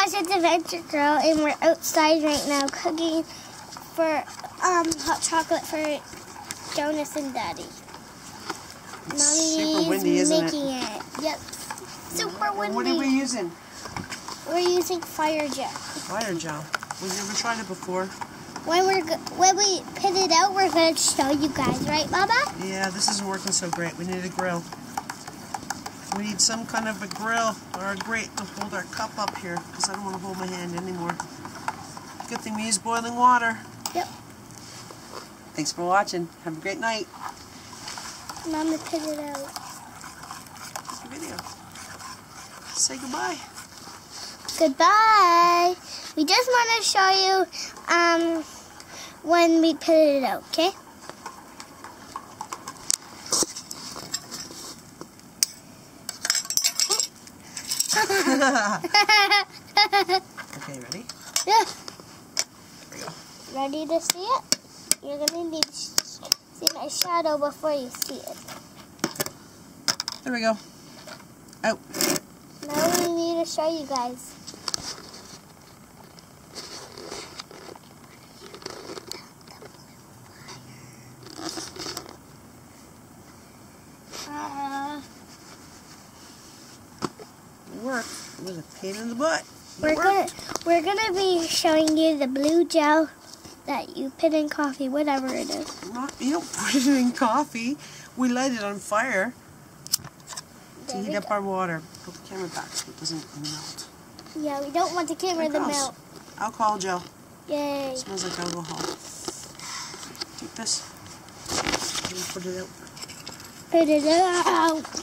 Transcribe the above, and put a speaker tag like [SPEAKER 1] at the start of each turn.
[SPEAKER 1] guys, it's Adventure Girl, and we're outside right now cooking for hot chocolate for Jonas and Daddy.
[SPEAKER 2] Super windy, isn't
[SPEAKER 1] making it? Yep. Super windy.
[SPEAKER 2] What are we using?
[SPEAKER 1] We're using fire gel.
[SPEAKER 2] Fire gel. We've never tried it before.
[SPEAKER 1] When we put it out, we're going to show you guys, right, Baba?
[SPEAKER 2] Yeah, this isn't working so great. We need a grill. We need some kind of a grill or a grate to hold our cup up here because I don't want to hold my hand anymore. Good thing we use boiling water.
[SPEAKER 1] Yep.
[SPEAKER 2] Thanks for watching. Have a great night.
[SPEAKER 1] Mama put it out.
[SPEAKER 2] It's a video. Say goodbye.
[SPEAKER 1] Goodbye. We just want to show you when we put it out, okay?
[SPEAKER 2] Okay, ready?
[SPEAKER 1] Yeah.
[SPEAKER 2] Here we go.
[SPEAKER 1] Ready to see it? You're going to need to see my shadow before you see it.
[SPEAKER 2] There we go. Out.
[SPEAKER 1] Now we need to show you guys.
[SPEAKER 2] Work. It was a pain in the butt.
[SPEAKER 1] We're gonna be showing you the blue gel that you put in coffee, whatever it is.
[SPEAKER 2] You don't put it in coffee. We light it on fire to heat up our water. Put the camera back so it doesn't melt.
[SPEAKER 1] Yeah, we don't want the camera to melt.
[SPEAKER 2] Alcohol gel.
[SPEAKER 1] Yay.
[SPEAKER 2] It smells like alcohol. Take this. And put it out.
[SPEAKER 1] Put it out.